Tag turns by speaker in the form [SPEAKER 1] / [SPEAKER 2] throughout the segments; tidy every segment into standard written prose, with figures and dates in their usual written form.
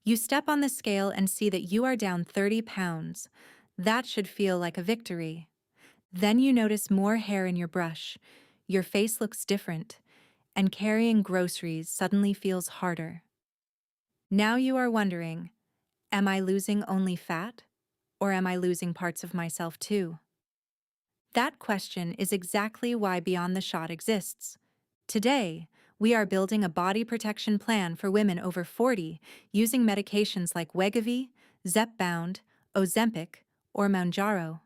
[SPEAKER 1] You step on the scale and see that you are down 30 pounds. That should feel like a victory. Then you notice more hair in your brush. Your face looks different, and carrying groceries suddenly feels harder. Now you are wondering, am I losing only fat? Or am I losing parts of myself too? That question is exactly why Beyond the Shot exists. Today, we are building a body protection plan for women over 40 using medications like Wegovy, Zepbound, Ozempic, or Mounjaro.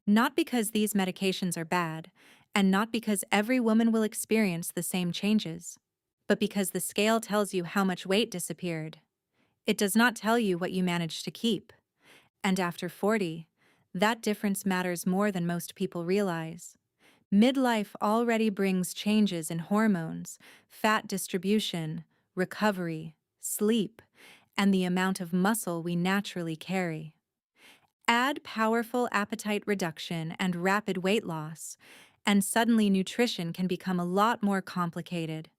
[SPEAKER 1] Not because these medications are bad, and not because every woman will experience the same changes, but because the scale tells you how much weight disappeared. It does not tell you what you managed to keep. And after 40, that difference matters more than most people realize. Midlife already brings changes in hormones, fat distribution, recovery, sleep, and the amount of muscle we naturally carry. Add powerful appetite reduction and rapid weight loss, and suddenly nutrition can become a lot more complicated.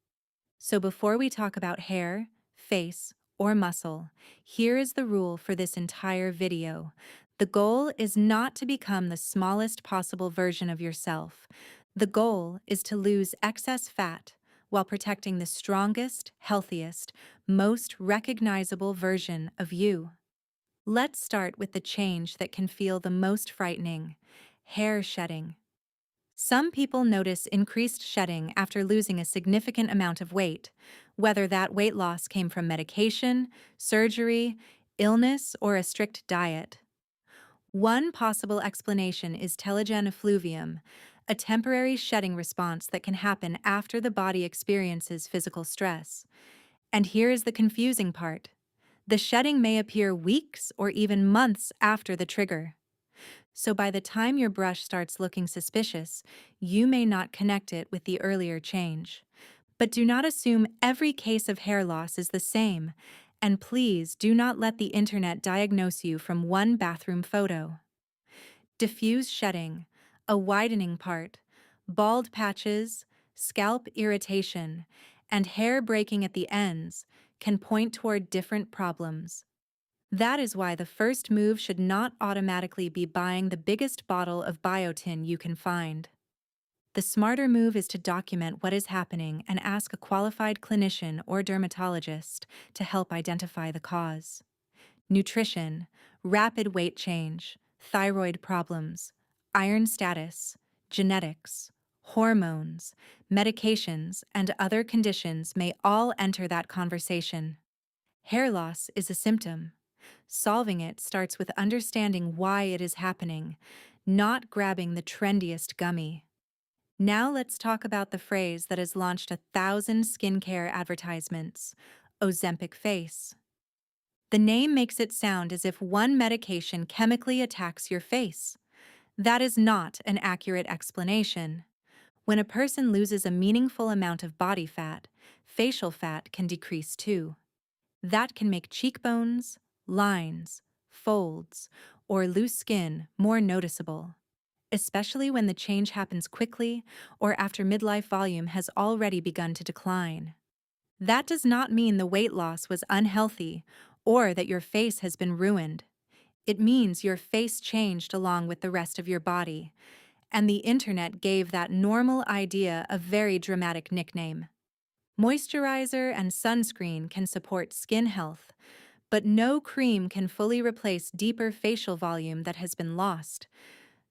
[SPEAKER 1] So before we talk about hair, face, or muscle, here is the rule for this entire video. The goal is not to become the smallest possible version of yourself. The goal is to lose excess fat while protecting the strongest, healthiest, most recognizable version of you. Let's start with the change that can feel the most frightening: hair shedding. Some people notice increased shedding after losing a significant amount of weight, whether that weight loss came from medication, surgery, illness, or a strict diet. One possible explanation is telogen effluvium, a temporary shedding response that can happen after the body experiences physical stress. And here is the confusing part: the shedding may appear weeks or even months after the trigger. So by the time your brush starts looking suspicious, you may not connect it with the earlier change. But do not assume every case of hair loss is the same, and please do not let the internet diagnose you from one bathroom photo. Diffuse shedding, a widening part, bald patches, scalp irritation, and hair breaking at the ends can point toward different problems. That is why the first move should not automatically be buying the biggest bottle of biotin you can find. The smarter move is to document what is happening and ask a qualified clinician or dermatologist to help identify the cause. Nutrition, rapid weight change, thyroid problems, iron status, genetics, hormones, medications, and other conditions may all enter that conversation. Hair loss is a symptom. Solving it starts with understanding why it is happening, not grabbing the trendiest gummy. Now let's talk about the phrase that has launched 1,000 skincare advertisements: Ozempic face. The name makes it sound as if one medication chemically attacks your face. That is not an accurate explanation. When a person loses a meaningful amount of body fat, facial fat can decrease too. That can make cheekbones, lines, folds, or loose skin more noticeable, especially when the change happens quickly or after midlife volume has already begun to decline. That does not mean the weight loss was unhealthy or that your face has been ruined. It means your face changed along with the rest of your body, and the internet gave that normal idea a very dramatic nickname. Moisturizer and sunscreen can support skin health, but no cream can fully replace deeper facial volume that has been lost.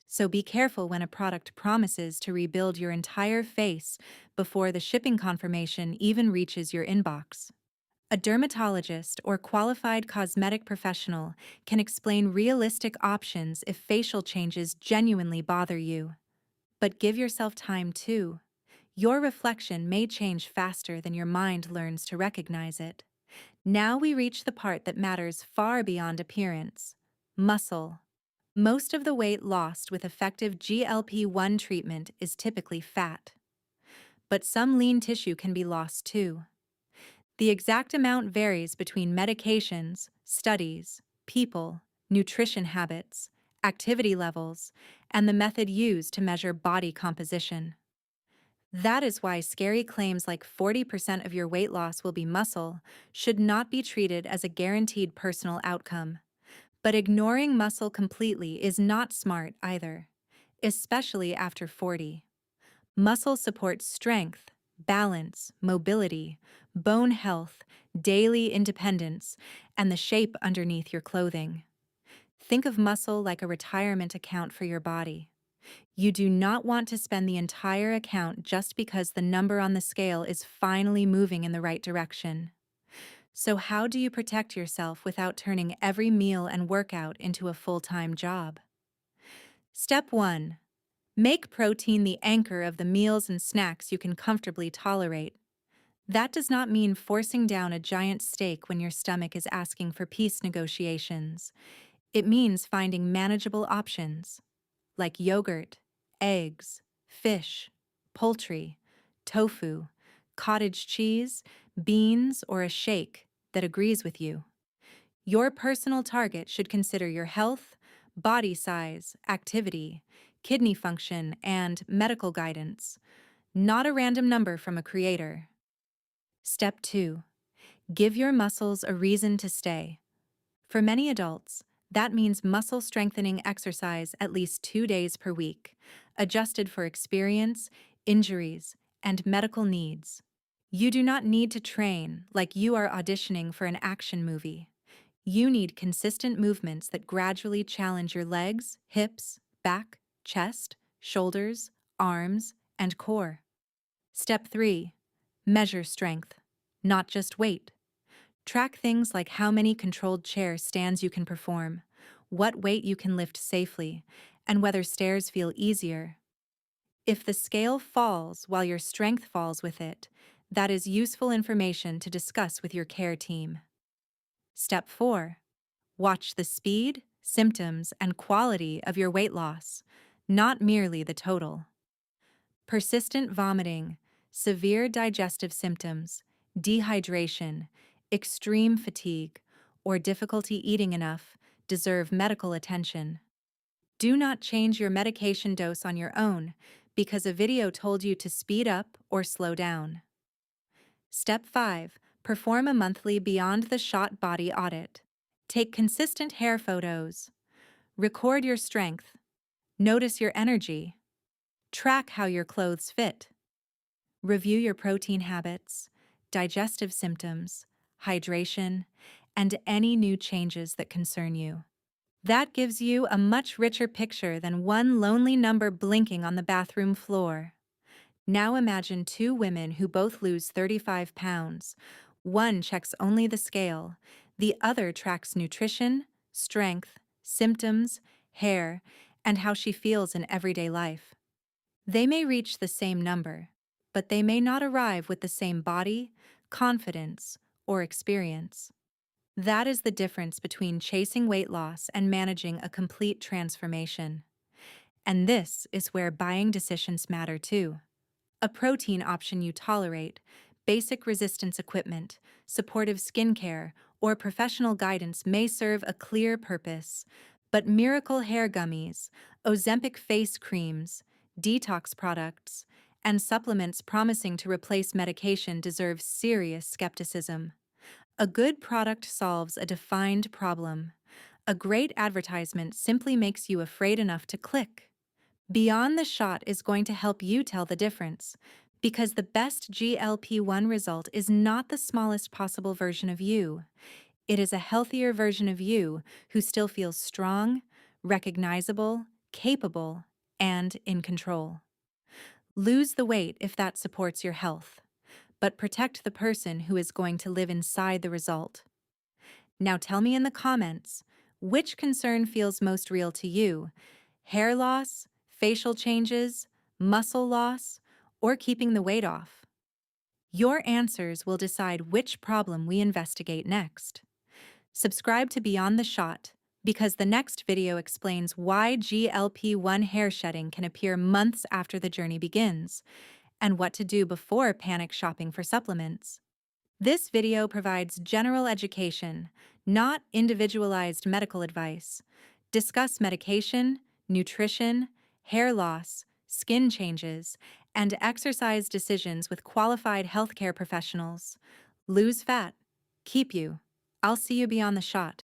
[SPEAKER 1] So be careful when a product promises to rebuild your entire face before the shipping confirmation even reaches your inbox. A dermatologist or qualified cosmetic professional can explain realistic options if facial changes genuinely bother you. But give yourself time too. Your reflection may change faster than your mind learns to recognize it. Now we reach the part that matters far beyond appearance: muscle. Most of the weight lost with effective GLP-1 treatment is typically fat. But some lean tissue can be lost too. The exact amount varies between medications, studies, people, nutrition habits, activity levels, and the method used to measure body composition. That is why scary claims like 40% of your weight loss will be muscle should not be treated as a guaranteed personal outcome. But ignoring muscle completely is not smart either, especially after 40. Muscle supports strength, balance, mobility, bone health, daily independence, and the shape underneath your clothing. Think of muscle like a retirement account for your body. You do not want to spend the entire account just because the number on the scale is finally moving in the right direction. So, how do you protect yourself without turning every meal and workout into a full-time job? Step 1. Make protein the anchor of the meals and snacks you can comfortably tolerate. That does not mean forcing down a giant steak when your stomach is asking for peace negotiations. It means finding manageable options, like yogurt, eggs, fish, poultry, tofu, cottage cheese, beans, or a shake that agrees with you. Your personal target should consider your health, body size, activity, kidney function, and medical guidance, not a random number from a creator. Step 2. Give your muscles a reason to stay. For many adults, that means muscle strengthening exercise at least 2 days per week, adjusted for experience, injuries, and medical needs. You do not need to train like you are auditioning for an action movie. You need consistent movements that gradually challenge your legs, hips, back, chest, shoulders, arms, and core. Step 3. Measure strength, not just weight. Track things like how many controlled chair stands you can perform, what weight you can lift safely, and whether stairs feel easier. If the scale falls while your strength falls with it, that is useful information to discuss with your care team. Step 4. Watch the speed, symptoms, and quality of your weight loss, not merely the total. Persistent vomiting, severe digestive symptoms, dehydration, extreme fatigue, or difficulty eating enough deserve medical attention. Do not change your medication dose on your own because a video told you to speed up or slow down. Step 5. Perform a monthly Beyond the Shot body audit. Take consistent hair photos. Record your strength. Notice your energy. Track how your clothes fit. Review your protein habits, digestive symptoms, hydration, and any new changes that concern you. That gives you a much richer picture than one lonely number blinking on the bathroom floor. Now imagine two women who both lose 35 pounds. One checks only the scale, the other tracks nutrition, strength, symptoms, hair, and how she feels in everyday life. They may reach the same number, but they may not arrive with the same body, confidence, or experience. That is the difference between chasing weight loss and managing a complete transformation. And this is where buying decisions matter too. A protein option you tolerate, basic resistance equipment, supportive skincare, or professional guidance may serve a clear purpose, but miracle hair gummies, Ozempic face creams, detox products, and supplements promising to replace medication deserve serious skepticism. A good product solves a defined problem. A great advertisement simply makes you afraid enough to click. Beyond the Shot is going to help you tell the difference, because the best GLP-1 result is not the smallest possible version of you. It is a healthier version of you who still feels strong, recognizable, capable, and in control. Lose the weight if that supports your health, but protect the person who is going to live inside the result. Now tell me in the comments, which concern feels most real to you? Hair loss, facial changes, muscle loss, or keeping the weight off? Your answers will decide which problem we investigate next. Subscribe to Beyond the Shot, because the next video explains why GLP-1 hair shedding can appear months after the journey begins, and what to do before panic shopping for supplements. This video provides general education, not individualized medical advice. Discuss medication, nutrition, hair loss, skin changes, and exercise decisions with qualified healthcare professionals. Lose fat. Keep you. I'll see you beyond the shot.